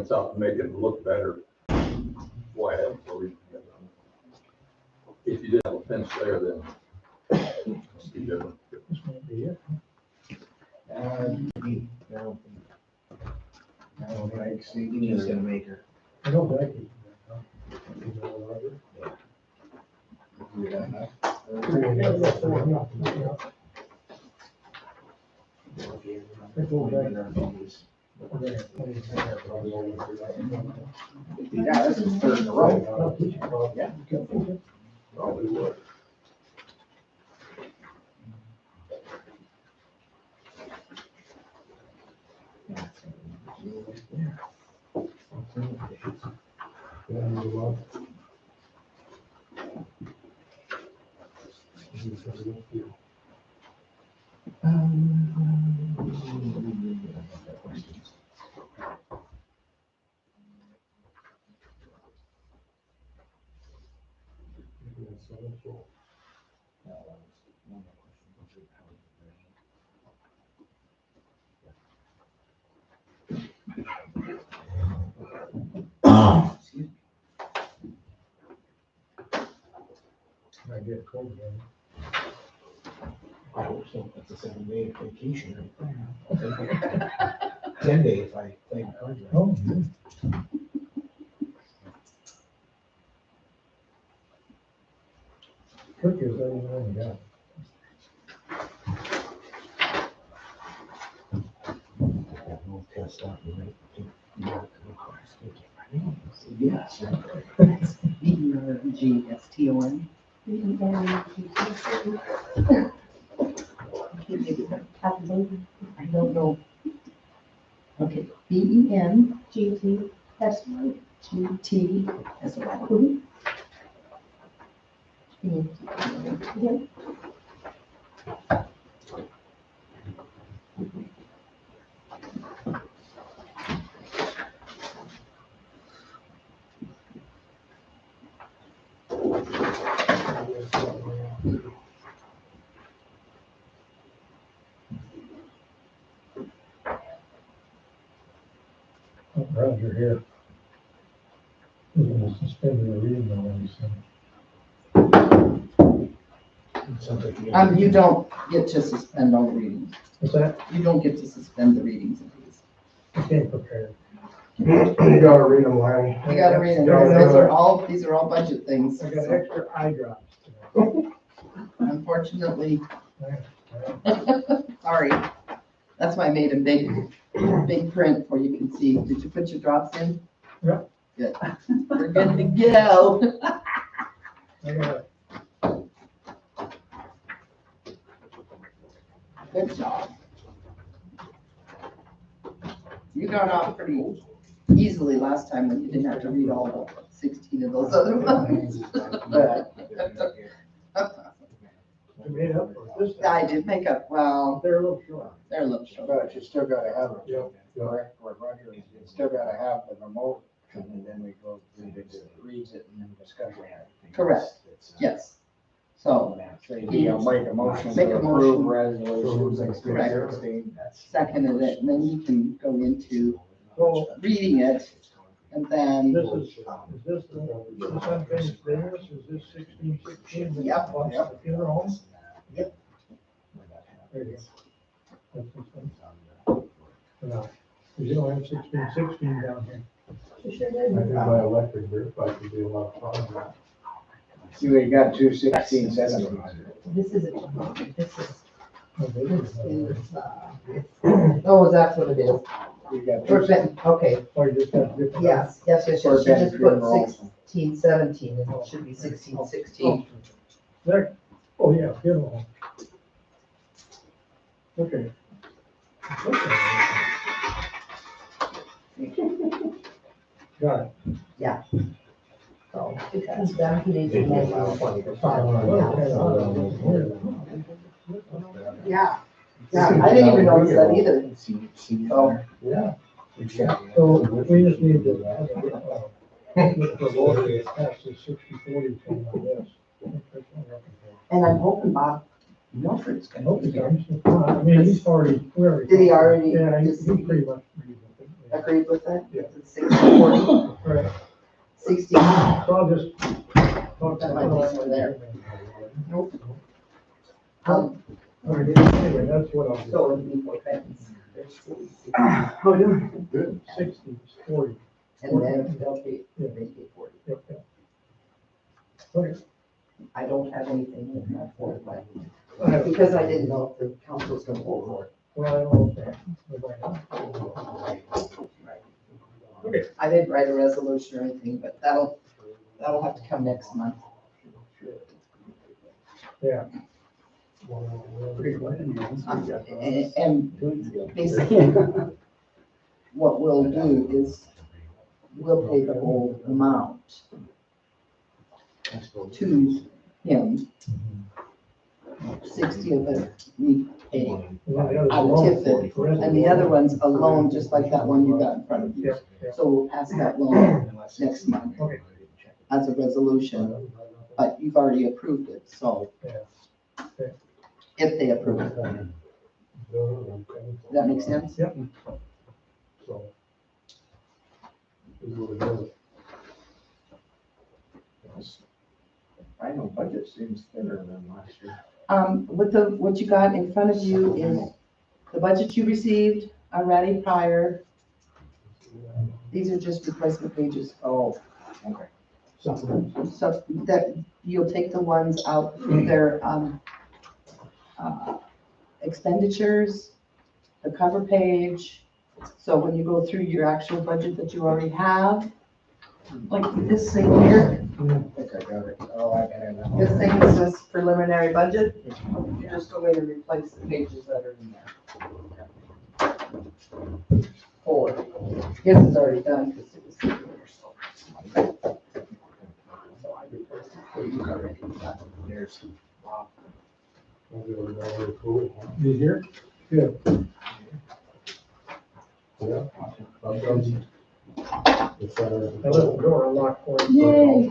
fence out to make it look better. Why have a reason. If you did have a fence there, then it'd be different. This might be it. No, like, so you're just gonna make her. I don't like it. Do that, huh? Yeah, this is third in a row. Yeah. Probably would. I get cold again. I hope so. That's a 7-day vacation right there. 10 days if I play the cards right. Oh, yeah. Cookies, I don't know, yeah. We'll test out the right thing. Yes. B-E-R-G-S-T-O-N. I don't know. Okay, B-E-N-G-T, that's right, G-T, that's right. Yeah. Roger here. We're gonna suspend the reading on everything. You don't get to suspend all the readings. What's that? You don't get to suspend the readings of these. I can't prepare. You gotta read them, Larry. You gotta read them. These are all budget things. I got So extra eye drops today. unfortunately, Yeah. sorry. That's why I made a big print where you can see. Did you put your drops in? Yeah. Good. We're good to go. I got it. Good job. You got off pretty easily last time when you didn't have to read all the 16 of those other ones. I made up for it this I time. did make up, well, They're a little short. they're a little short. But you still gotta have it. Yeah. Correct, or Roger, you still gotta have the remote, and then we go, reads it and then discuss it. Correct. Yes. So, So you make a motion Make to a approve motion. resolution Correct. 16. seconded it, and then you can go into So reading it, and then, this is this unfinished business? Is this 1616? Yep. Plus the funeral home? Yep. There you go. That's this one. No, you don't have 1616 down here. I think my electric group, I could do a lot of fun. See, we got 21670. this is, Oh, they didn't have oh, that's what it is. We got For Benton, okay, Oh, you just got different. yes, For she just Benton put funeral. 1617, and it should be 1616. There, oh, yeah, funeral home. Okay. Got it. So, it comes down to these. Yeah, yeah, I didn't even notice that either. So, Yeah. So we just need to, look for Lord to pass the 60/40 thing on this. and I'm hoping Bob Milford's I gonna hope be he here. comes. I mean, he's already, we already. Did he already Yeah, he just- pretty much reads it. agreed with it? Yeah. It's 60/40, Right, 60, so I'll just talk That to might be over there. Nope. All right, anyway, that's what I'll do. So it would be for Benton's. There's 40, Oh, yeah. Good. 60, 40. and then they'll pay, they pay 40. Yep, yep. Okay. I don't have anything in that for it, but I have- because I didn't know if the council was gonna vote for it. Well, I don't know. Okay. I didn't write a resolution or anything, but that'll have to come next month. Yeah. And basically, what we'll do is, we'll pay the whole amount to him. 60 of it we pay out of Tiffin, and the other one's a loan, just like that one you got in front of you. Yep, yep. So we'll pass that loan next month Okay. as a resolution, but you've already approved it, so. Yeah. Okay. If they approve it. Does that make sense? Yep. So. Is what it is. Final budget seems thinner than last year. What you got in front of you is the budget you received already prior. These are just replacement pages. Oh, okay. So that, you'll take the ones out through their, expenditures, the cover page. So when you go through your actual budget that you already have, like this thing here, I think I got it. Oh, I got it now. this thing is just preliminary budget. You just go in and replace the pages that are in there. Or, his is already done because it was sitting there, so. So I replaced it for you already. There's, wow. You here? Good. Yeah. I left the door unlocked for you. Yay.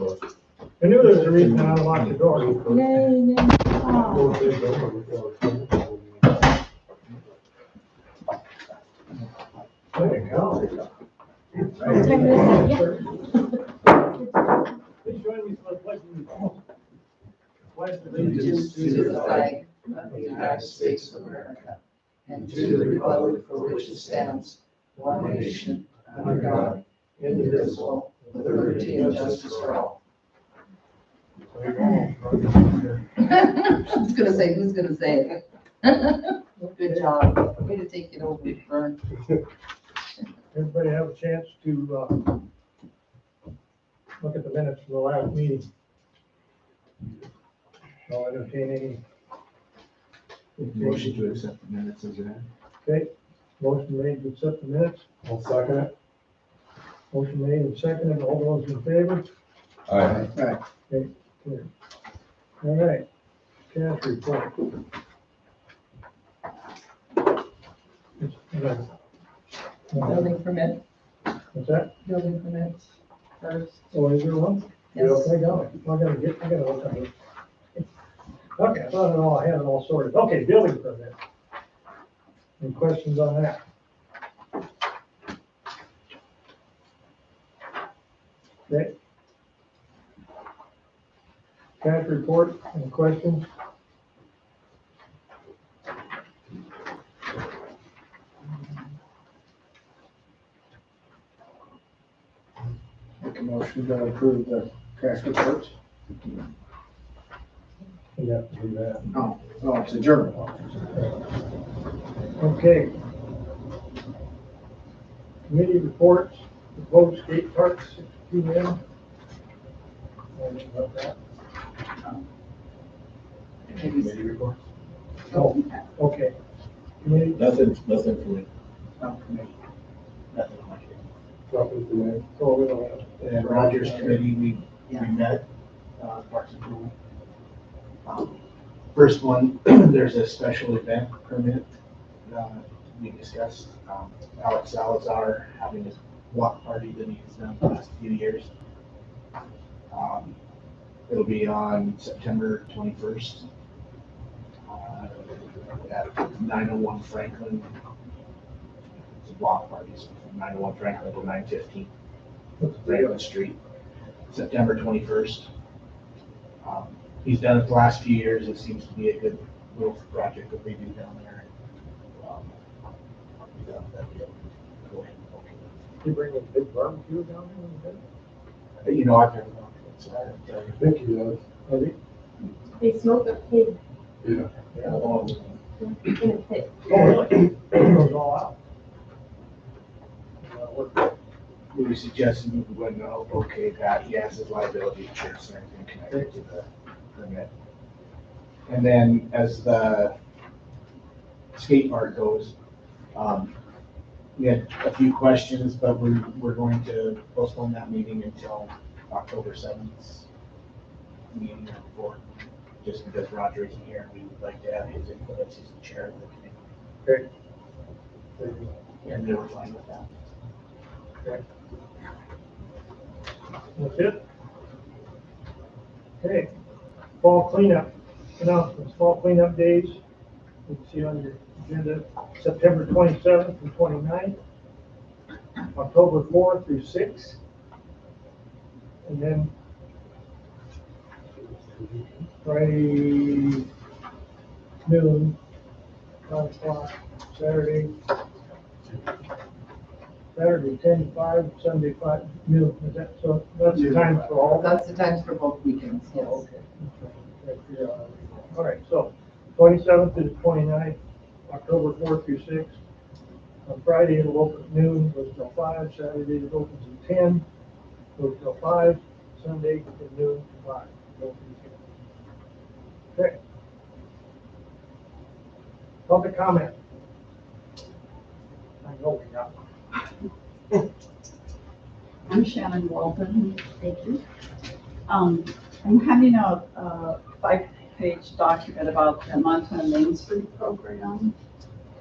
I knew there was a reason I unlocked the door. Yay. There you go. What time is it? Yeah. Please join me for the pledge of pledge of Allegiance to the flag of the United States of America and to the republic for which it stands, one nation, under God, indivisible, with liberty and justice for all. I was gonna say, who's gonna say it? Good job. Way to take it over, Vern. Everybody have a chance to look at the minutes from the last meeting. I'll entertain any. Motion to accept the minutes as read. Okay, motion made to accept the minutes. I'll second it. Motion made and seconded. All those in favor? Aye. Okay, clear. All right, cash report. Building permit, What's that? building permits first. Oh, is there one? Yes. I got it. I gotta look at it. Okay, I thought I had it all sorted. Okay, building permit. Any questions on that? Okay. Cash report, any questions? Make a motion to approve the cash reports. You have to do that. Oh, it's a journal. Okay. Committee reports, the vote skate park, 6 p.m. Anything about that? Committee reports? Oh, okay. Committee, Nothing for me. No, committee. Nothing like it. Nothing for me. oh, we don't have. And Rogers Committee, we Yeah. met, Parks and Pool. First one, there's a special event permit, we discussed, Alex Salazar having his walk party that he's done the last few years. It'll be on September 21st, at 901 Franklin. It's a block party, so 901 Franklin to 915 What's the deal? Franklin Street, September 21st. He's done it the last few years. It seems to be a good little project that they do down there. Yeah, that'd be a- go ahead and look at You bring a big barbecue down there? it. You know, I've never gone to it, so I don't tell you. Vicky does. Have you? They smoke a pig Yeah. Yeah. Oh, in a pit. Oh, really? It goes all out. we were suggesting we wouldn't okay that. He has his liability insurance and everything connected to the permit. And then as the skate park goes, we had a few questions, but we're going to postpone that meeting until October 7th meeting or before, just because Roger isn't here, and we would like to have his input as he's the chair of the committee. Great. And they were fine with that. That's it? Okay, fall cleanup, announcements, fall cleanup days, you can see on your agenda, September 27th and 29th, October 4th through 6th, and then Friday noon, 9 o'clock, Saturday 10 to 5, Sunday 5 noon, is that, so that's the time for all? That's the times for both weekends, yes. Oh, okay. All right, so 27th to the 29th, October 4th through 6th. On Friday, it'll open at noon, goes till 5, Saturday it opens at 10, goes till 5, Sunday from noon to 5. goes till 10. Okay. Public comment. I know we got one. I'm Shannon Walden, thank you. I'm handing out a 5-page document about the Montana Main Street program.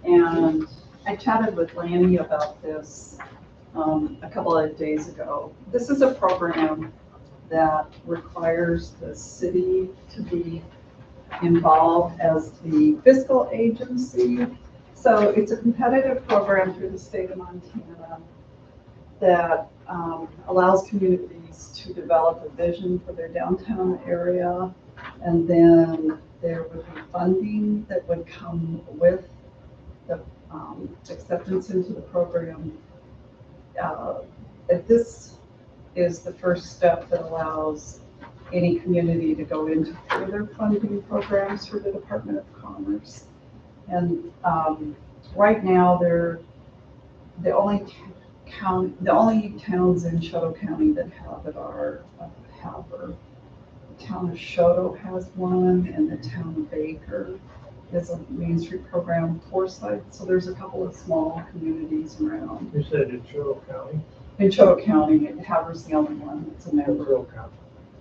And I chatted with Lanny about this a couple of days ago. This is a program that requires the city to be involved as the fiscal agency. So it's a competitive program through the state of Montana that allows communities to develop a vision for their downtown area. And then there would be funding that would come with the acceptance into the program. This is the first step that allows any community to go into further funding programs through the Department of Commerce. And right now, they're the only towns in Choteau County that have it are Halber. The town of Choteau has one, and the town of Baker is a Main Street program, Forsyth. So there's a couple of small communities around. You said in Choteau County? In Choteau County, Halber's the only one that's a member. Choteau County.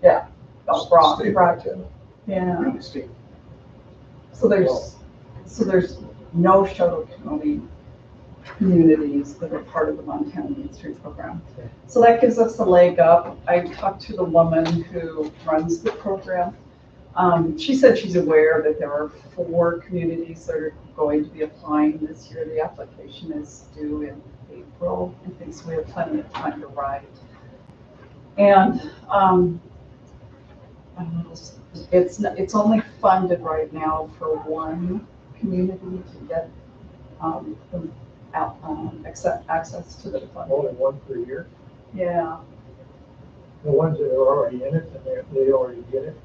Yeah. Brock. Montana. Yeah. So there's no Choteau County communities that are part of the Montana Main Street program. So that gives us a leg up. I talked to the woman who runs the program. She said she's aware that there are 4 communities that are going to be applying this year. The application is due in April. I think so we have plenty of time to write. And it's only funded right now for one community to get access to the funding. Only one per year? Yeah, The ones that are already in it, and they already get it?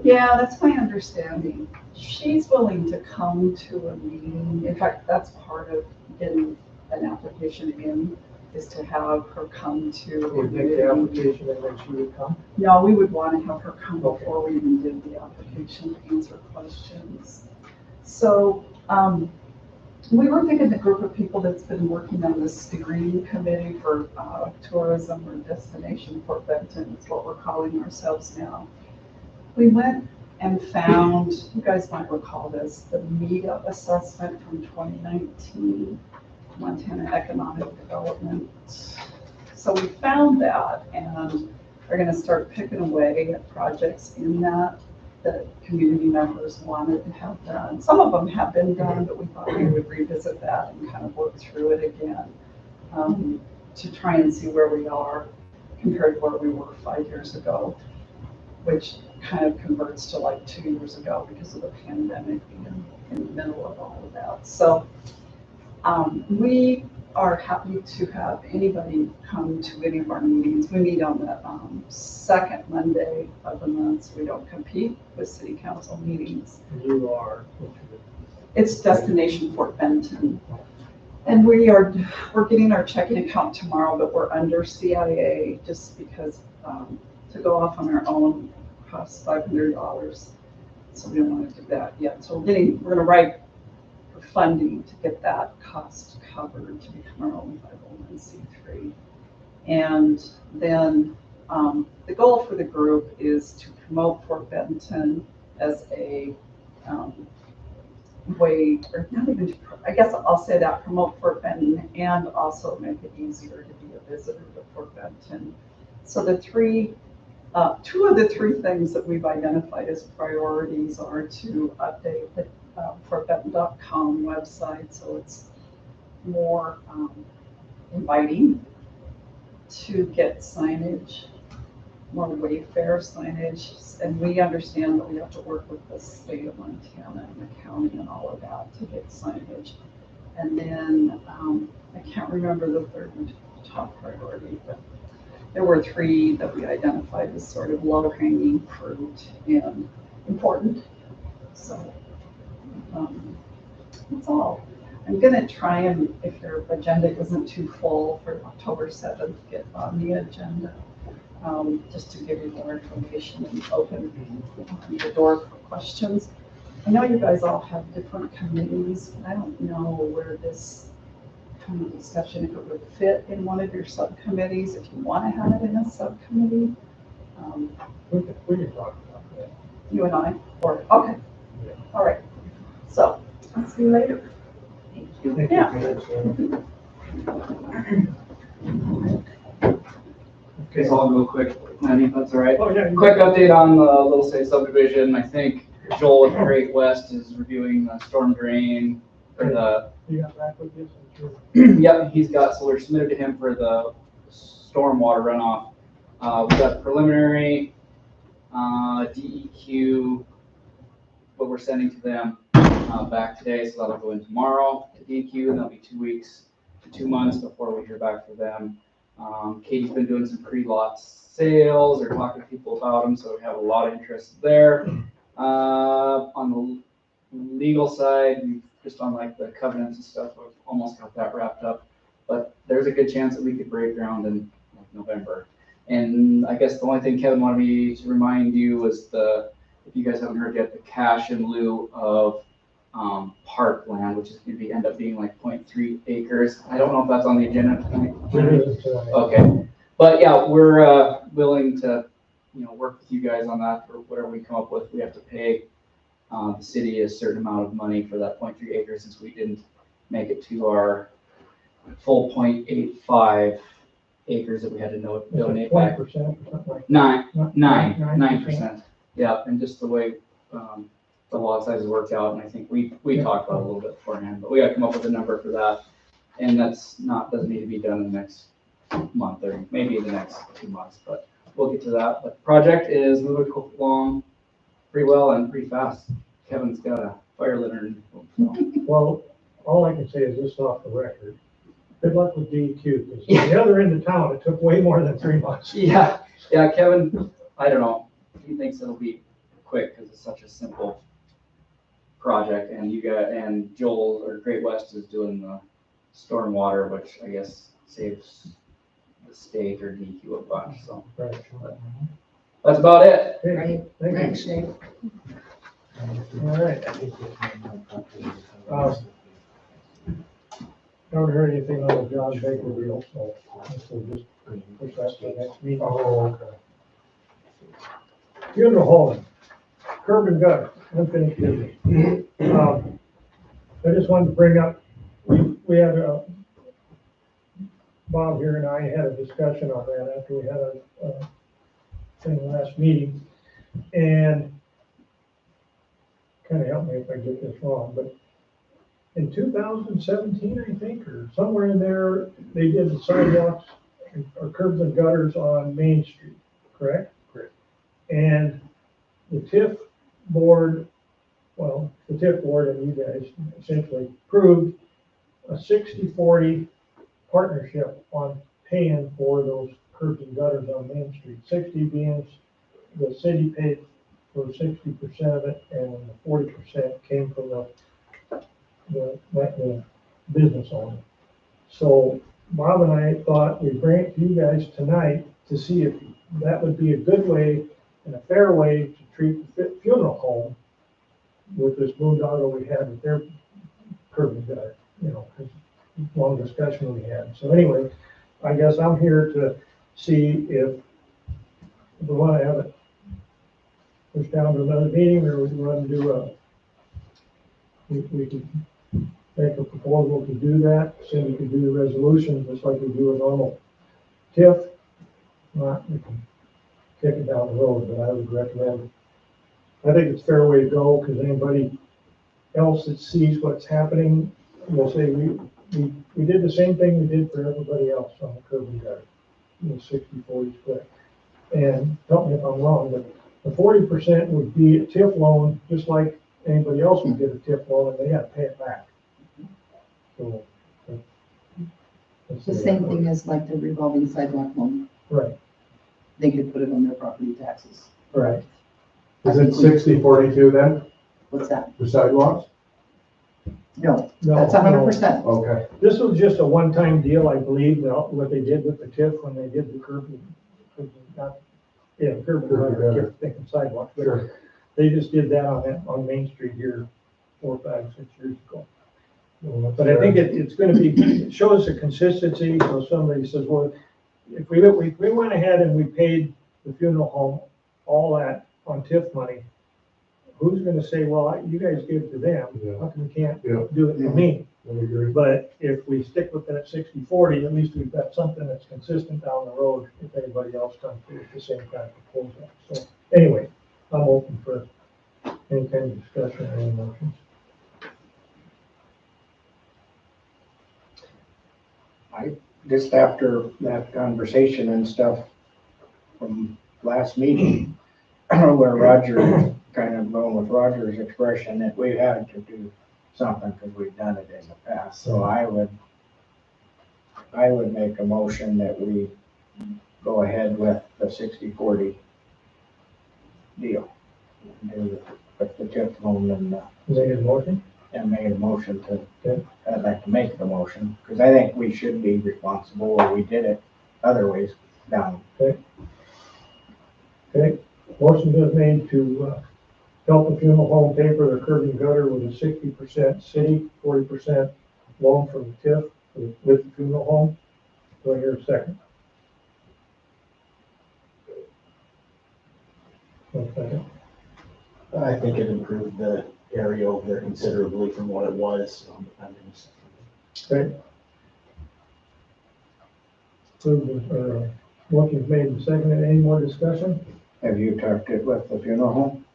yeah, that's my understanding. She's willing to come to a meeting. In fact, that's part of getting an application in, is to have her come to. Would make the application and then she would come? No, we would want to have her come Okay. before we even did the application to answer questions. So we were thinking the group of people that's been working on the steering committee for tourism or destination for Benton is what we're calling ourselves now. We went and found, you guys might recall this, the MEDA assessment from 2019, Montana Economic Development. So we found that and are going to start picking away at projects in that community members wanted to have done. Some of them have been done, but we thought we would revisit that and kind of work through it again. to try and see where we are compared to where we were 5 years ago, which kind of converts to like 2 years ago because of the pandemic being in the middle of all of that. So we are happy to have anybody come to any of our meetings. We meet on the second Monday of the month, so we don't compete with city council meetings. You are. It's Destination Fort Benton. And we're getting our checking account tomorrow, but we're under CIA just because to go off on our own costs $500. So we don't want to do that yet. So we're gonna write for funding to get that cost covered to become our own 501c3. And then the goal for the group is to promote Fort Benton as a way, or not even, I guess I'll say that, promote Fort Benton and also make it easier to be a visitor to Fort Benton. So the two of the three things that we've identified as priorities are to update the fortbenton.com website so it's more inviting, to get signage, more wayfare signage, and we understand that we have to work with the state of Montana and the county and all of that to get signage. And then I can't remember the third and top priority, but there were three that we identified as sort of low-hanging fruit and important. So that's all. I'm gonna try and, if your agenda isn't too full for October 7th, get on the agenda. Just to give you more information and open the door for questions. I know you guys all have different committees, but I don't know where this kind of discussion, if it would fit in one of your subcommittees, if you want to have it in a subcommittee. We can talk about that. You and I, or, okay, Yeah. all right. So, I'll see you later. Thank you. Yeah. Okay, so I'll go quick, Lenny, if that's all right. Oh, yeah. Quick update on the Little Say subdivision. I think Joel with Great West is reviewing the storm drain for the, You got back with this, I'm sure. yep, he's got, so we're submitted to him for the stormwater runoff. We got preliminary DEQ, what we're sending to them back today, so that'll go in tomorrow to DEQ, and that'll be 2 weeks to 2 months before we hear back from them. Katie's been doing some pre-lot sales or talking to people about them, so we have a lot of interest there. On the legal side, we've just on like the covenants and stuff, we've almost got that wrapped up. But there's a good chance that we could break ground in like November. And I guess the only thing Kevin wanted me to remind you was if you guys haven't heard yet, the cash in lieu of parkland, which is going to end up being like 0.3 acres. I don't know if that's on the agenda tonight. Okay, but yeah, we're willing to, work with you guys on that for whatever we come up with. We have to pay the city a certain amount of money for that 0.3 acres since we didn't make it to our full 0.85 acres that we had to donate back. 20% or something like 9%. Yeah, and just the way the lot sizes worked out, and I think we talked about it a little bit beforehand, but we got to come up with a number for that, and doesn't need to be done in the next month or maybe in the next 2 months, but we'll get to that. But the project is moving along pretty well and pretty fast. Kevin's got a fire lantern. So. Well, all I can say is this off the record. Good luck with DEQ, because the other end of town, it took way more than 3 months. Yeah, Kevin, I don't know. He thinks it'll be quick because it's such a simple project, and Joel or Great West is doing the stormwater, which I guess saves the state or DEQ a bunch. So Right. that's about it. Okay, thank you. Thanks, Dave. All right. Haven't heard anything on the John Baker deal, so this will just push that to the next meeting. Oh, okay. Funeral home, curb and gutter, unfinished business. I just wanted to bring up, we had Bob here and I had a discussion on that after we had a thing last meeting, and kind of help me if I get this wrong, but in 2017, I think, or somewhere in there, they did the sidewalks or curbs and gutters on Main Street, correct? Correct. And the TIF board, well, the TIF board and you guys essentially approved a 60-40 partnership on paying for those curbs and gutters on Main Street. 60 being the city paid for 60% of it, and the 40% came from the business owner. So Bob and I thought we'd bring it to you guys tonight to see if that would be a good way and a fair way to treat the funeral home with this boondoggle we had with their curb and gutter, you know, 'cause long discussion we had. So anyway, I guess I'm here to see if we want to have it pushed down to another meeting, or we want to do we could make a proposal to do that. Cindy could do the resolution just like we do a normal TIF. Not, we can kick it down the road, but I would recommend, I think it's a fair way to go, because anybody else that sees what's happening will say, we did the same thing we did for everybody else on the curb and gutter, you know, 60-40 split. And tell me if I'm wrong, but the 40% would be a TIF loan, just like anybody else would get a TIF loan, and they got to pay it back. So, that's The same thing as like the revolving sidewalk loan. Right, They could put it on their property taxes. right. Is it 60-42 then, What's that? for sidewalks? No, No, that's no. 100%. Okay, This was just a one-time deal, I believe, what they did with the TIF when they did the curb and Curb and gutter. I kept thinking sidewalks, but sure. they just did that on Main Street here 4, 5, 6 years ago. Well, But I think it's gonna be, it shows a consistency, so somebody says, well, if we went ahead and we paid the funeral home all that on TIF money, who's gonna say, well, you guys give it to them, Yeah. how come you can't Yeah. do it for me? I agree. But if we stick with that 60-40, at least we've got something that's consistent down the road if anybody else comes through with the same kind of proposal. So anyway, I'm open for any kind of discussion or any motions. Just after that conversation and stuff from last meeting, where Roger, kind of going with Roger's expression that we had to do something because we've done it in the past. So I would make a motion that we go ahead with the 60-40 deal. Do with the TIF loan Make a motion? and made a motion to, Okay. I'd like to make the motion, because I think we should be responsible, or we did it other ways down. Okay, motion is made to help the funeral home pay for their curb and gutter with a 60% city, 40% loan from the TIF with the funeral home. Do I hear a second? One second. I think it improved the area over there considerably from what it was. Okay. So, motion's made and seconded. Any more discussion? Have you talked it with the funeral home?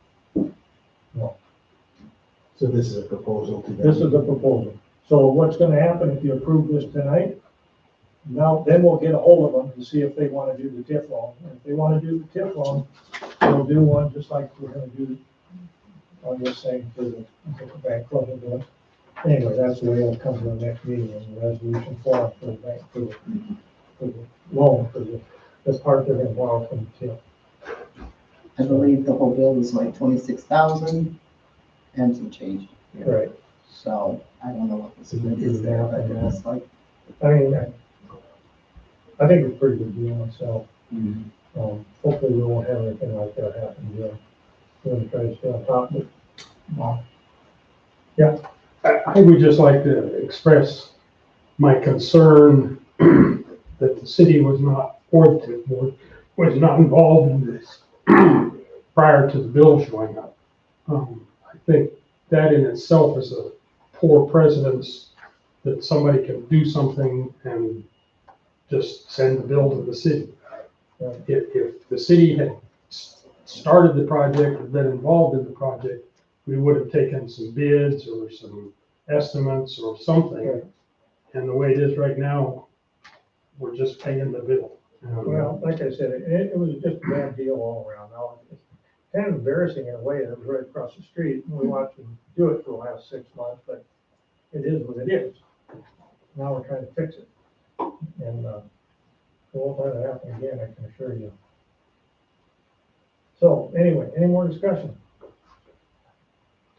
So this is a proposal to them. This is a proposal. So what's gonna happen if you approve this tonight? Now, then we'll get a hold of them to see if they wanna do the TIF loan. And if they wanna do the TIF loan, we'll do one just like we're gonna do on this thing for the bank club and do it. Anyway, that's the way it'll come to the next meeting, in the resolution form for the bank, for the loan, for the part they're gonna borrow from the TIF. I believe the whole bill was like 26,000 and some change. Right. So I don't know what the split is there, but it's like, I mean, I think it's a pretty good deal myself. Hopefully we won't have anything like that happen again. We're gonna try to stay on top of it. I would just like to express my concern that the city was not, or the TIF board, was not involved in this prior to the bill showing up. I think that in itself is a poor precedence that somebody can do something and just send the bill to the city. If the city had started the project or been involved in the project, we would have taken some bids or some estimates or something. And the way it is right now, we're just paying the bill. Well, like I said, it was just a bad deal all around. Now, it's kind of embarrassing in a way, that it was right across the street, and we watched them do it for the last 6 months, but it is what it is. Now we're trying to fix it. And, it won't let it happen again, I can assure you. So, anyway, any more discussion?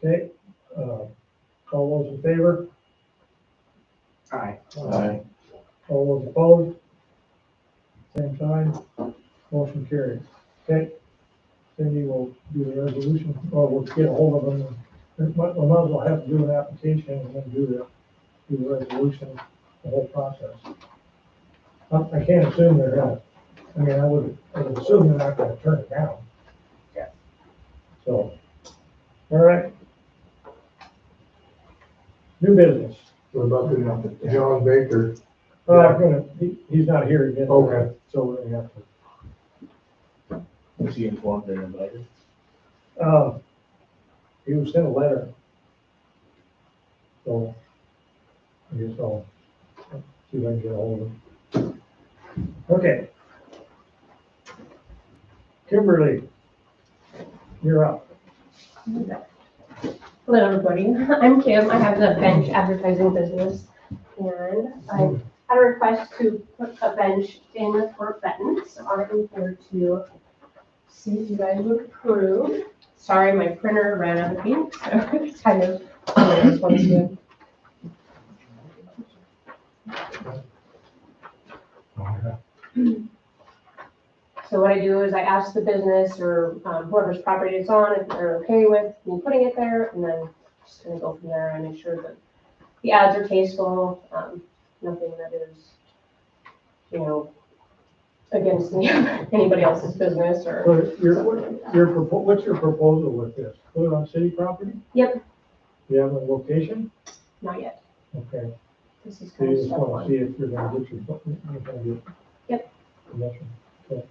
Okay, all those in favor? Aye. Aye. All those opposed? Same sign, motion carries. Okay, Cindy will do the resolution, or we'll get a hold of them. We might as well have to do an application and then do the resolution, the whole process. I can't assume they're gonna, I mean, I would assume they're not gonna turn it down. Yeah. So, all right. New business. What about the John Baker? He's not here again. Okay. So we're gonna have to. Was he informed and invited? He was sent a letter. So, I guess I'll see if I can get a hold of him. Okay. Kimberly, you're up. Hello, everybody. I'm Kim. I have the bench advertising business, and I had a request to put a bench in for Benton. So I'm here to see if you guys would approve. Sorry, my printer ran out of ink, so it's kind of, I just want to. So what I do is I ask the business or whoever's property it's on if they're okay with me putting it there, and then just gonna go from there and make sure that the ads are tasteful, nothing that is, against anybody else's business or. So what's your proposal with this? Put it on city property? Yep, Do you have a location? not yet. Okay. This is So kind you of just step want to see one. if you're gonna get you're gonna get. Yep. Permission. Okay.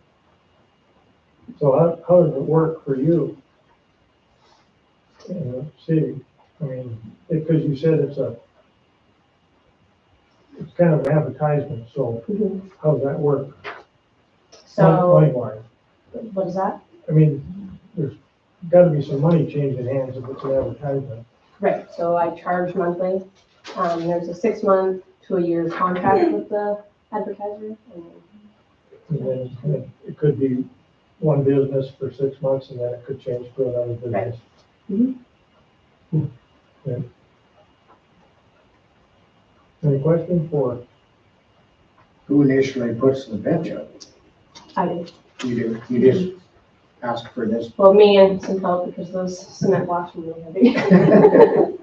So how does it work for you? In the city, I mean, because you said it's kind of an advertisement, so Mhm. how does that work? So, Money-wise, what is that? I mean, there's gotta be some money changing hands if it's an advertisement. Right, so I charge monthly. There's a 6-month to a year contract with the advertiser. And then it could be one business for 6 months and then it could change to another business. Mhm. Okay. Any questions for? Who initially puts the bench up? I do. You do, you just ask for this. Well, me and some help because those cement blocks are really heavy.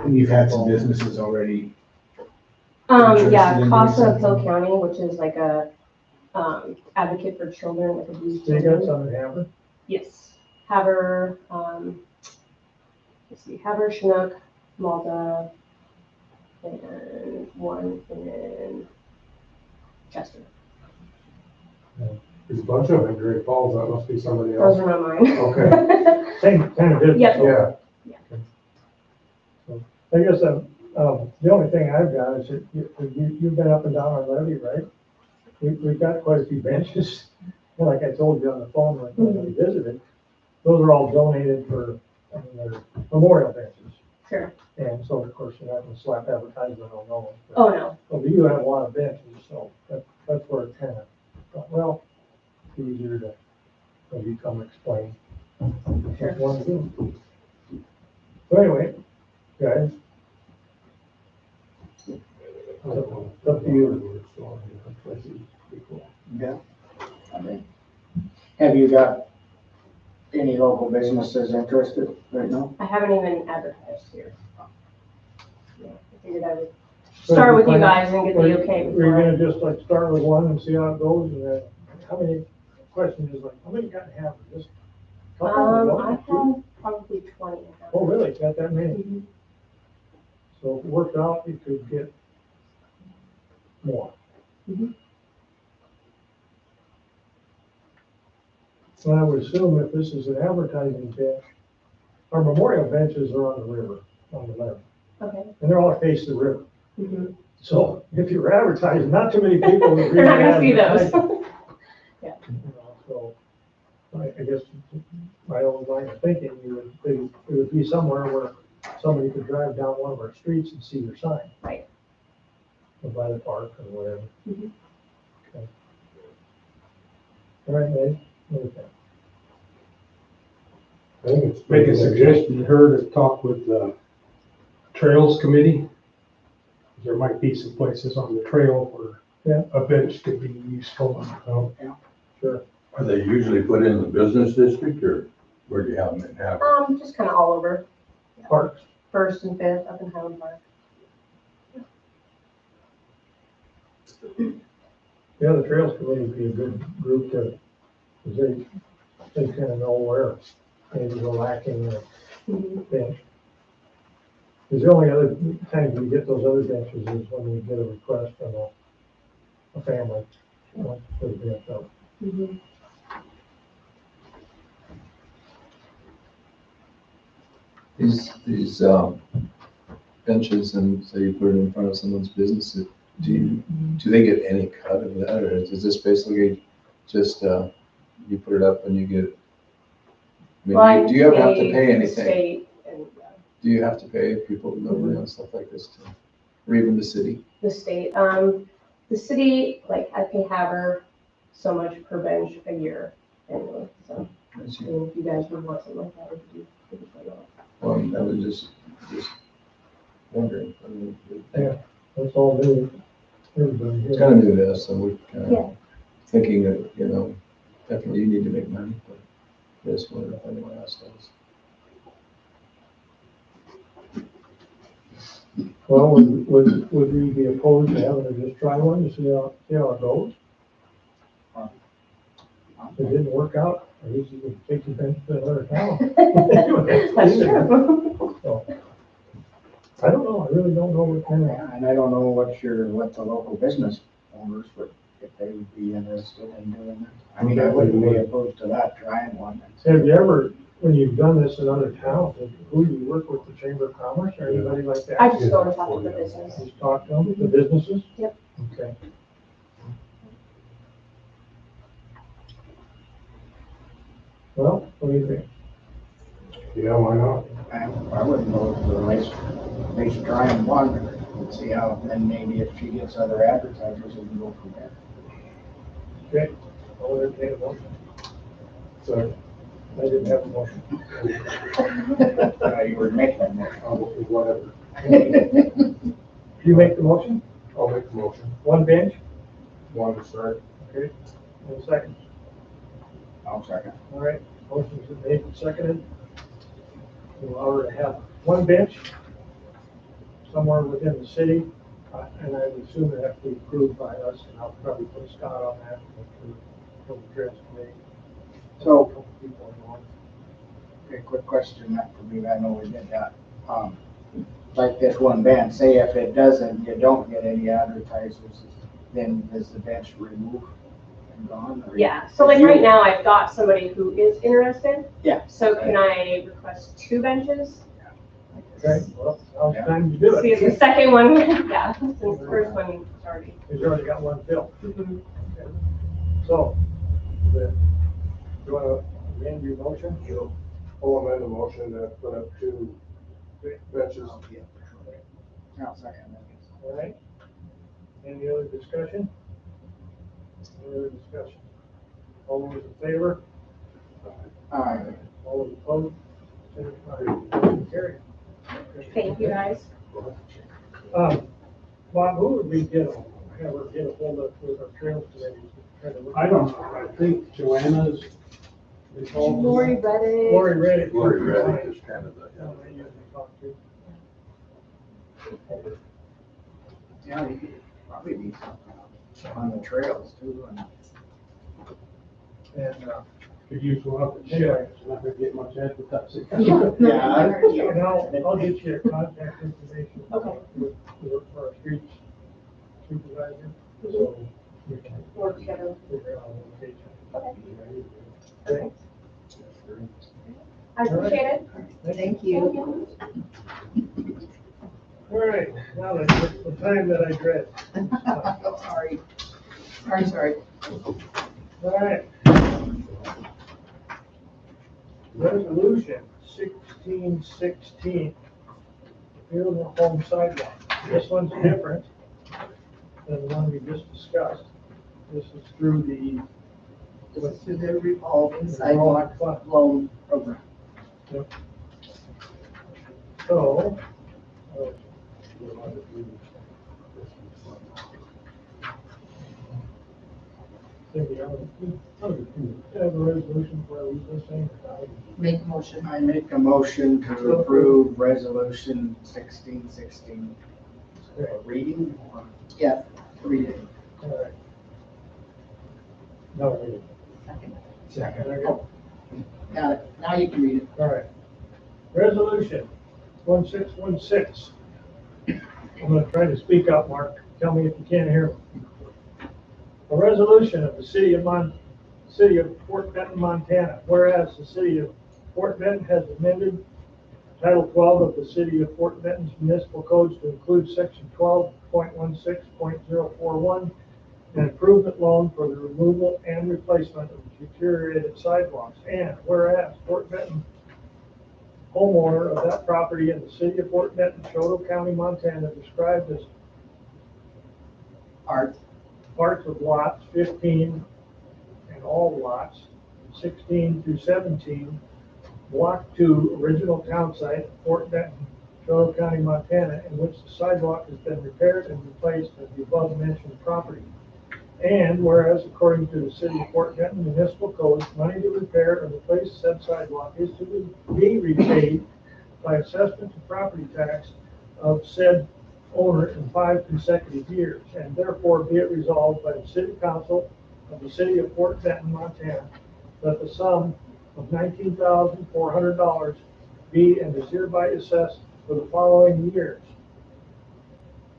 And you've had some businesses already. Yeah, Interested in CASA doing of Hill County, which is like a, advocate for children, like abused So you got children. some in Hammer? Yes, Haver, let's see, Haver, Chinook, Malta, and one in Chester. There's a bunch of them in Great Falls, that must be somebody Those else. are not mine. Okay. Same kind of business. Yep. Yeah, So, I guess, the only thing I've got is that you've been up and down our levee, right? We've got quite a few benches, and like I told you on the phone when we visited, those are all donated for, I mean, they're memorial benches. Sure. And so, of course, you're not gonna slap advertisement on those. Oh, no. But you have a lot of benches, so that's where it kind of, well, it's easier to, maybe come explain. Sure. What you want to do. So anyway, guys. It's up to you. Yeah. Have you got any local businesses interested right now? I haven't even advertised here. Yeah, I figured I would start with you guys and get the okay We're before. gonna just like start with one and see how it goes, and then, how many, question is like, how many you got to have? Just a couple, one, I two? have probably 20. Oh, really? Got that many? Mhm. So if it worked out, you could get more. Mhm. So I would assume if this is an advertising bench, our memorial benches are on the river, on the left, Okay. and they're all facing the river. Mhm. So if you're advertising, not too many people would read They're not the gonna see those. advertising. You know, so I guess my own line of thinking, it would be somewhere where somebody could drive down one of our streets and see your sign. Right. Or by the park or whatever. Mhm. Okay. All right, Ed, what do you think? I think it's. Make a suggestion to her to talk with the Trails Committee. There might be some places on the trail where a bench could be useful. Sure. Are they usually put in the business district or where do you have them in Havre? Just kind of all over, Parks. First and Fifth up in Highland Park. Yeah, the Trails Committee would be a good group to, because they kind of know where maybe we're lacking a Mhm. bench. Because the only other time we get those other benches is when we get a request from a family. Want to put a bench up. Mhm. These benches and say you put it in front of someone's business, do they get any cut of that, or is this basically just, you put it up and you get? I mean, do you ever have to pay anything? State and Do you have to pay people delivery and stuff like this too? Or even the city? the state, the city, like I pay Havre so much per bench a year annually, so. I see. If you guys would want something like that, would you? Well, I was just wondering. I mean, That's all new. Everybody it's here. kind of new to us, so we're kind Yeah. of thinking that, definitely you need to make money, but I just wonder if anyone else does. Well, would we be opposed to having to just try one to see how it goes? If it didn't work out, at least you could take the bench to another town. That's true. So, I don't know, I really don't know what kind of, Yeah, and I don't know what the local business owners would, if they would be interested in doing it. I mean, I wouldn't be opposed to that, trying one. have you ever, when you've done this in other towns, who do you work with, the Chamber of Commerce or anybody like that? I just go and talk to the business. Just talk to them, the businesses? Yep. Okay. Well, what do you think? Yeah, why not? I wouldn't go to at least trying one and see how, and then maybe if she gets other advertisers, we can go from there. Okay, I'll entertain a motion. So, I didn't have a motion. You were making that motion. whatever. You make the motion? I'll make the motion. One bench? One to start. Okay, one second. I'll second. All right, motion's been made and seconded. We'll already have one bench somewhere within the city, and I would assume it have to be approved by us, and I'll probably put Scott on that for the Trails Committee. So- A couple people involved. Okay, quick question, that for me, I know we did that. Like this one bench, say if it doesn't, you don't get any advertisers, then is the bench removed and gone? Or- Yeah, so like right now, I've got somebody who is interested. Yeah. So can I request 2 benches? Okay, well, now's the time to do See, it. the second one, yeah, since the first one is already. He's already got one filled. Mhm. So, you want to amend your motion? I'll amend the motion to put up 2 benches. I'll second that. All right. Any other discussion? Any other discussion? All those in favor? Aye. All those opposed? Motion carried. Thank you, guys. Bob, who would we get a hold of with our trails committee? I don't know, I think Joanna's involved. Lori Reddick. Lori Reddick. Lori Reddick is kind of the, I usually talk to. Yeah, you could probably need something on the trails too. And, Could use one up at Shell, it's not gonna get much advertising. and I'll get you contact information. Okay. With our streets supervisor, so we can Work together. figure out a location. Okay. Okay. I appreciate it. Thank you. All right, now then, it's the time that I dread. Sorry. Sorry. All right. Resolution 1616, field and home sidewalk. This one's different than the one we just discussed. This is through the This is through the revolving sidewalk loan program. So, Cindy, have a resolution for this thing? Make a motion. I make a motion to approve resolution 1616. Reading? Yes, read it. All right. No, read it. Second. Second. Oh, got it. Now you can read it. All right. Resolution 1616. I'm going to try to speak up, Mark. Tell me if you can't hear me. A resolution of the city of Fort Benton, Montana, whereas the city of Fort Benton has amended Title 12 of the city of Fort Benton's municipal codes to include section 12.16.041, an improvement loan for the removal and replacement of deteriorated sidewalks. And whereas Fort Benton, homeowner of that property in the city of Fort Benton, Choteau County, Montana, described as parts of lots 15 and all lots 16 through 17, block 2, original town site, Fort Benton, Choteau County, Montana, in which the sidewalk has been repaired and replaced at the above mentioned property. And whereas according to the city of Fort Benton municipal code, money to repair and replace said sidewalk is to be repaid by assessment to property tax of said owner in 5 consecutive years, and therefore be it resolved by the city council of the city of Fort Benton, Montana, that the sum of $19,400 be and is hereby assessed for the following years: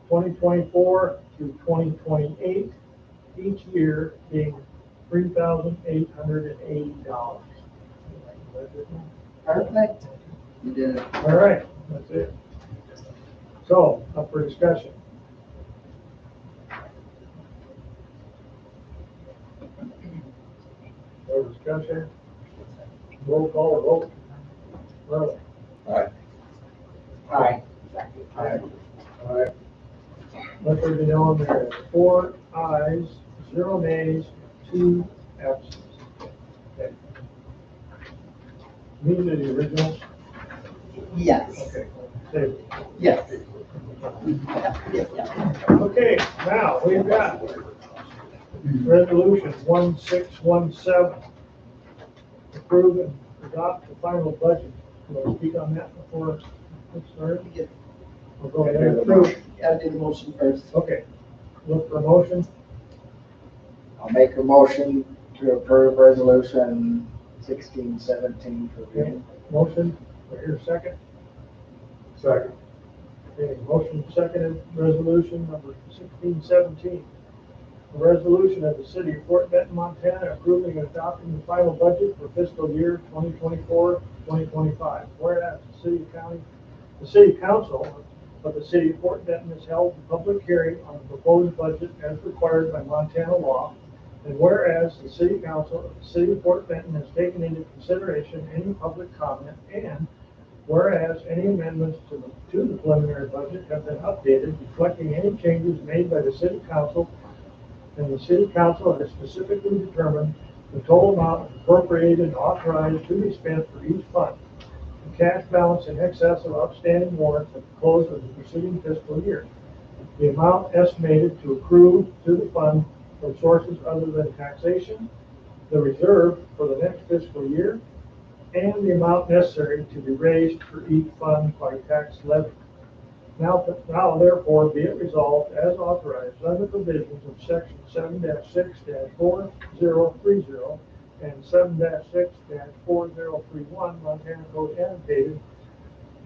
2024 through 2028, each year being $3,880. Perfect. You did it. All right, that's it. So, up for discussion. No discussion? Roll call vote. Merle? Aye. All right. Let there be known there are 4 ayes, 0 nays, 2 absent. Okay. These are the originals? Yes. Okay. Save. Yes. Okay, now we've got resolution 1617. Approve and adopt the final budget. Will I speak on that before we start? We'll go ahead and approve. Gotta do the motion first. Okay, look for a motion. I'll make a motion to approve resolution 1617 for reading. Motion, for here second. Second. Okay, motion seconded, resolution number 1617. A resolution of the city of Fort Benton, Montana, approving and adopting the final budget for fiscal year 2024-2025. Whereas the city council of the city of Fort Benton has held a public hearing on the proposed budget as required by Montana law. And whereas the city council of the city of Fort Benton has taken into consideration any public comment, and whereas any amendments to the preliminary budget have been updated reflecting any changes made by the city council, and the city council has specifically determined the total amount appropriated and authorized to be spent for each fund, the cash balance in excess of outstanding warrants at the close of the preceding fiscal year, the amount estimated to accrue to the fund from sources other than taxation, the reserve for the next fiscal year, and the amount necessary to be raised for each fund by tax levy. Now therefore be it resolved as authorized under provisions of section 7-6-4030 and 7-6-4031 Montana Code annotated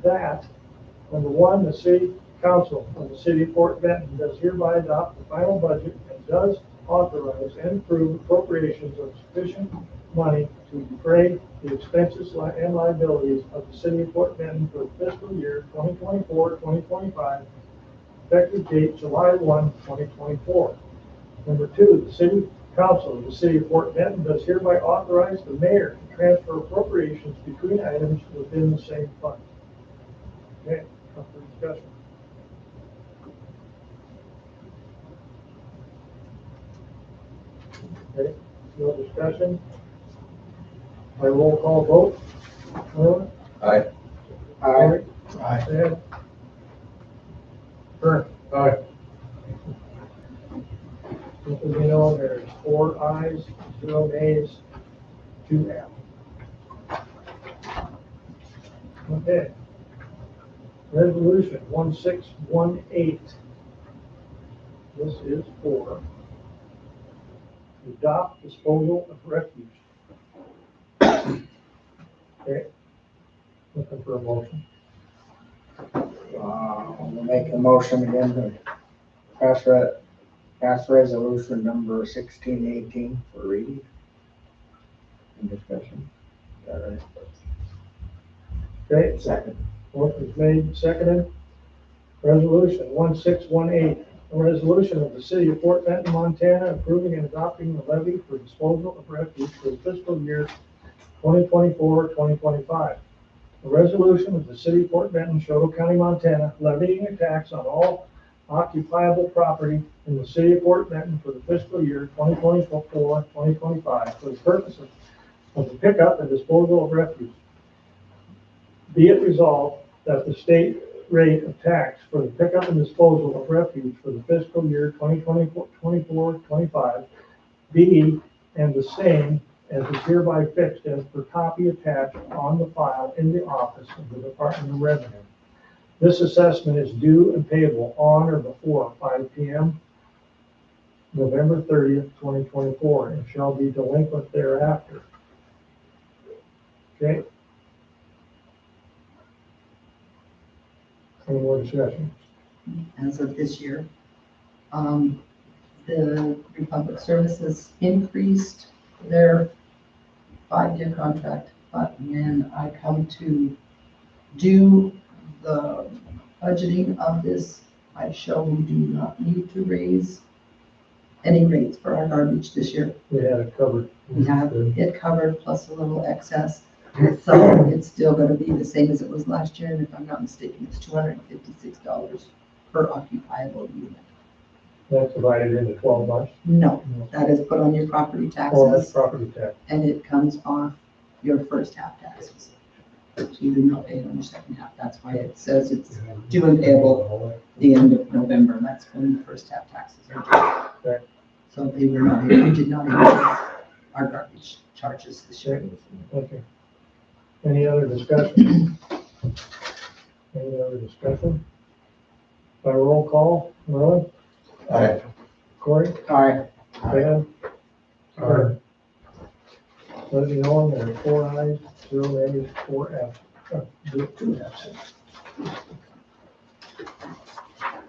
that, number 1, the city council of the city of Fort Benton does hereby adopt the final budget and does authorize and approve appropriations of sufficient money to defray the expenses and liabilities of the city of Fort Benton for the fiscal year 2024-2025, effective date July 1, 2024. Number two, the city council of the city of Fort Benton does hereby authorize the mayor to transfer appropriations between items within the same fund. Okay, up for discussion. Okay, no discussion. By roll call vote. Merlin? Aye. Cory? Aye. Ed? Kurt? Aye. Just so you know, there's 4 ayes, 0 nays, 2 absent. Okay. Resolution 1618. This is for adopt disposal of refuse. Okay. Looking for a motion. We'll make a motion again to pass resolution number 1618 for reading and discussion. Is that right? Okay, Second. motion's made, seconded. Resolution 1618, a resolution of the city of Fort Benton, Montana, approving and adopting the levy for disposal of refuse for the fiscal year 2024-2025. A resolution of the city of Fort Benton, Shoto County, Montana, levying a tax on all occupiable property in the city of Fort Benton for the fiscal year 2024-2025 for the purpose of the pickup and disposal of refuse. Be it resolved that the state rate of tax for the pickup and disposal of refuse for the fiscal year 2024-25 be and the same as is hereby fixed as per copy attached on the file in the office of the Department of Revenue. This assessment is due and payable on or before 5 p.m. November 30th, 2024, and shall be delinquent thereafter. Okay? Any more discussion? As of this year, the Republic Services increased their 5-year contract, but when I come to do the budgeting of this, I show we do not need to raise any rates for our garbage this year. We had it covered. We have it covered plus a little excess. So it's still gonna be the same as it was last year, and if I'm not mistaken, it's $256 per occupiable unit. That's divided into 12 months. No, that is put on your property Oh, that's taxes, property tax. and it comes off your first half taxes. So you do not pay it on your second half. That's why it says it's due and payable the end of November. That's when the first half taxes are due. Okay. So we did not increase our garbage charges this year. Okay. Any other discussion? Any other discussion? By roll call, Merlin? Aye. Cory? Aye. Dan? Aye. Leslie Owen, there are 4 ayes, 0 nays, 4 absent, 2 absent.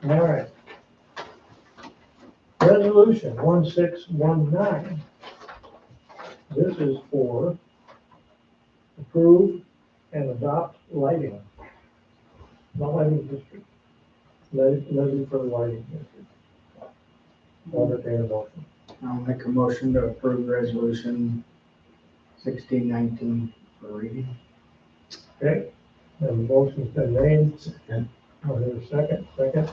All right. Resolution 1619. This is for approve and adopt lighting. Not lighting district. Levy for the lighting district. I'll entertain a motion. I'll make a motion to approve resolution 1619 for reading. Okay, and the motion's been made. Second. Oh, there's a second.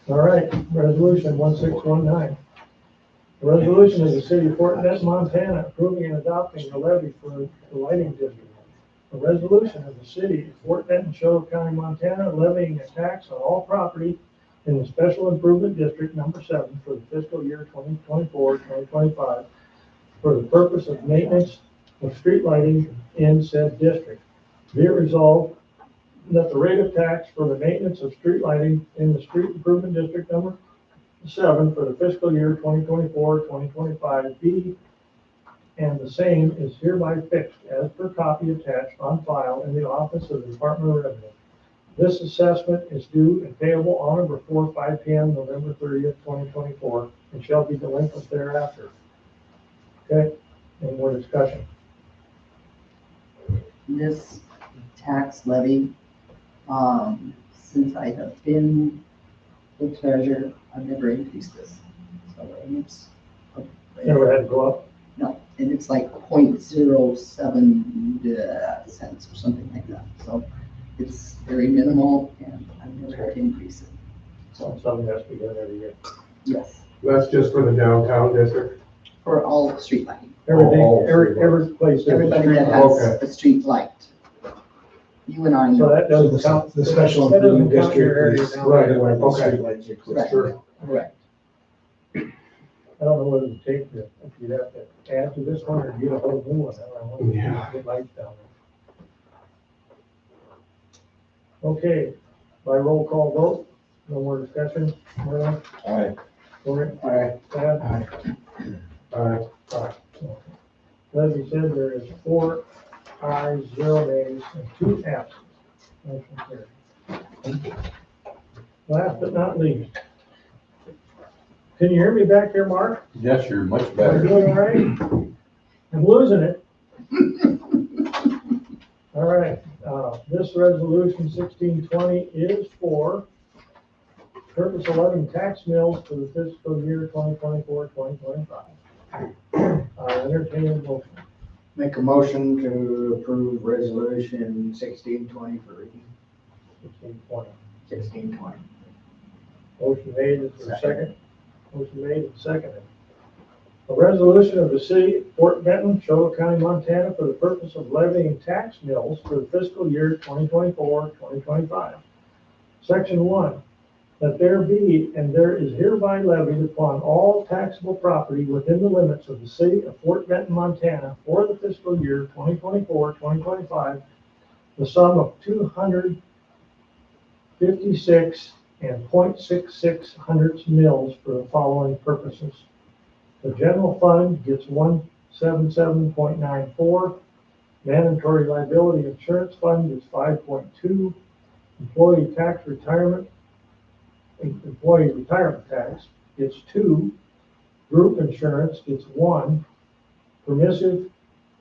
All right, resolution 1619. A resolution of the city of Fort Benton, Montana, approving and adopting a levy for the lighting district. A resolution of the city of Fort Benton, Shoto County, Montana, levying a tax on all property in the Special Improvement District Number 7 for the fiscal year 2024-2025 for the purpose of maintenance of street lighting in said district. Be it resolved that the rate of tax for the maintenance of street lighting in the Street Improvement District Number 7 for the fiscal year 2024-2025 be and the same is hereby fixed as per copy attached on file in the office of the Department of Revenue. This assessment is due and payable on or before 5 p.m. November 30th, 2024, and shall be delinquent thereafter. Okay, any more discussion? This tax levy, since I have been the treasurer, I've never increased this. So and it's, Never had to go up? no, and it's like 0.07 cents or something like that. So it's very minimal and I've never had to increase it. So something has to be done every year. Yes, That's just for the downtown district? for all street lighting. Everything, All every place. there's a Everybody street that light. has a street light. You and I So know. that doesn't count. The special that doesn't improvement count your area district is down right there. where the Okay. streetlights are. Correct. Sure. Correct. I don't know whether to take the, if you'd have to add to this one or get a whole new one. I don't know. Yeah. Get lights down there. Okay, by roll call vote, no more discussion. Merlin, Aye. Cory, Aye. Tad? Aye. Leslie said there is 4 ayes, 0 nays, and 2 absent. Motion carried. Last but not least. Can you hear me back there, Mark? Yes, you're much Am I better. doing all right? I'm losing it. All right, this resolution 1620 is for purpose 11 tax mills for the fiscal year 2024-2025. Entertain a motion. Make a motion to approve resolution 1620 for reading. 1620. 1620. Motion made, is there a second? Motion made and seconded. A resolution of the city of Fort Benton, Shoto County, Montana, for the purpose of levying tax mills for the fiscal year 2024-2025. Section 1, that there be and there is hereby levied upon all taxable property within the limits of the city of Fort Benton, Montana, for the fiscal year 2024-2025, the sum of 256 and 0.66 hundredths mills for the following purposes. The general fund gets 177.94, mandatory liability insurance fund gets 5.2, employee retirement tax gets 2, group insurance gets 1, permissive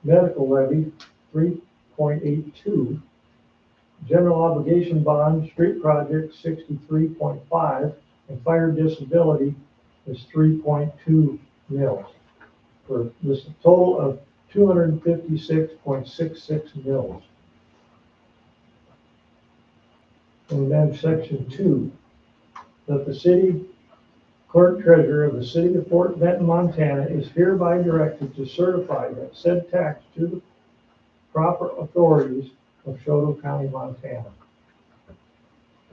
medical levy 3.82, general obligation bond, street project 63.5, and fire disability is 3.2 mils. For this total of 256.66 mils. And then section 2, that the city clerk treasurer of the city of Fort Benton, Montana is hereby directed to certify that said tax to the proper authorities of Shoto County, Montana.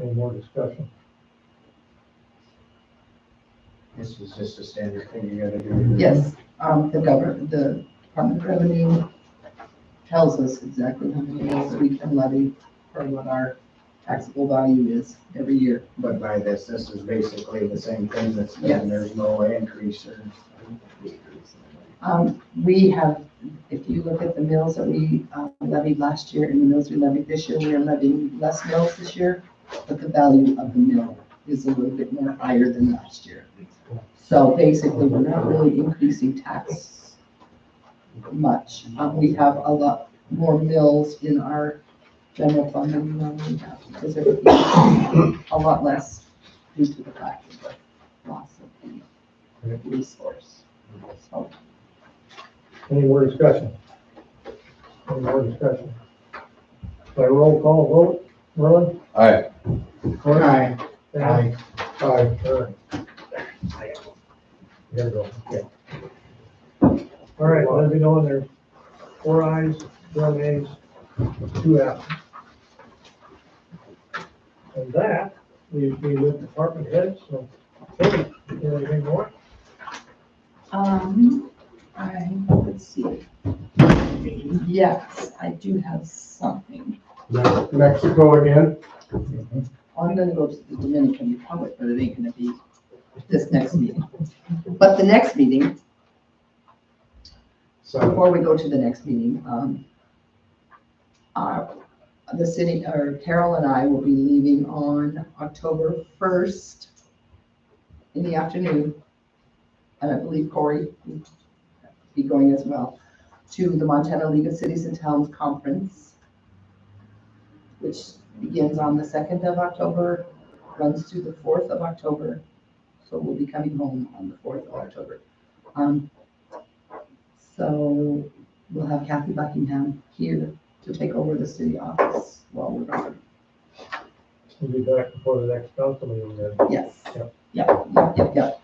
Any more discussion? This is just a standard thing you gotta do. Yes, the Department of Revenue tells us exactly how many mills we can levy for what our taxable value is every year. But by this is basically the same thing that's, Yes. and there's no increase or. We have, if you look at the mills that we levied last year and the mills we levied this year, we are levying less mills this year, but the value of the mill is a little bit more higher than last year. So basically, we're not really increasing tax much. We have a lot more mills in our general fund than we normally have because everything is a lot less due to the fact of the loss of the resource. So, Any more discussion? Any more discussion? By roll call vote, Merlin? Aye. Aye. Aye. Aye. There we go, okay. All right, let me know there's 4 ayes, 0 nays, 2 absent. And that leaves me with department heads, so, Katie, anything more? let's see. Yes, I do have something. Mexico again? I'm gonna go to the Dominican Republic, but it ain't gonna be this next meeting. But the next meeting, So, before we go to the next meeting, the city, or Carol and I will be leaving on October 1st in the afternoon and I believe Corey will be going as well, to the Montana League of Cities and Towns Conference, which begins on the 2nd of October, runs through the 4th of October. So we'll be coming home on the 4th of October. So we'll have Kathy Buckingham here to take over the city office while we're gone. We'll be back before the next council meeting then. Yes. Yep. Yep.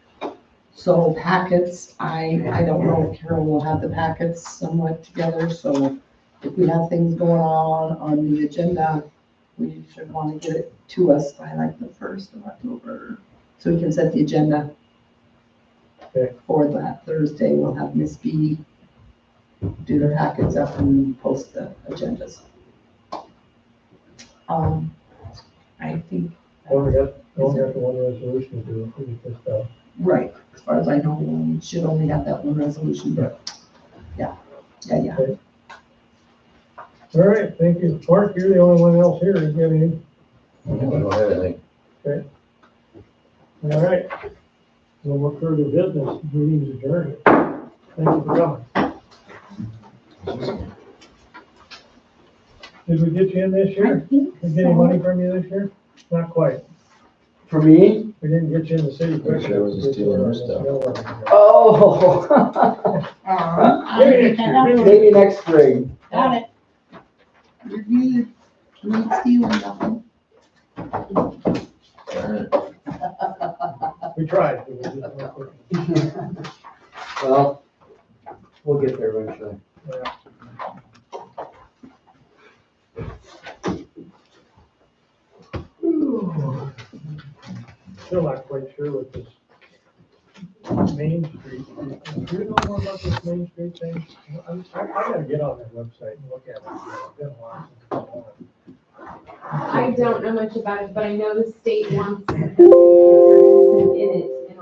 So packets, I don't know if Carol will have the packets somewhat together, so if we have things going on the agenda, we should want to get it to us by like the 1st of October, so we can set the agenda. Okay. For that Thursday. We'll have Miss B do the packets up and post the agendas. I think. Only got the one resolution to do, we just, Right, as far as I know, we should only have that one resolution, but, yeah. all right, thank you. Mark, you're the only one else here, is there anything? I don't have anything. All right. We'll work through the business, meeting's adjourned. Thank you for coming. Did we get you in this year? Did we get any money from you this year? Not quite. For me? We didn't get you in the city. I'm sure I wasn't stealing her stuff. Oh. Maybe next spring. Got it. You're good. You ain't stealing nothing. We tried. Well, we'll get there eventually. Yeah. Still not quite sure with this Main Street. Do you know more about this Main Street thing? I gotta get on that website and look at it. It's been a while since I've done it. I don't know much about it, but I know the state wants in it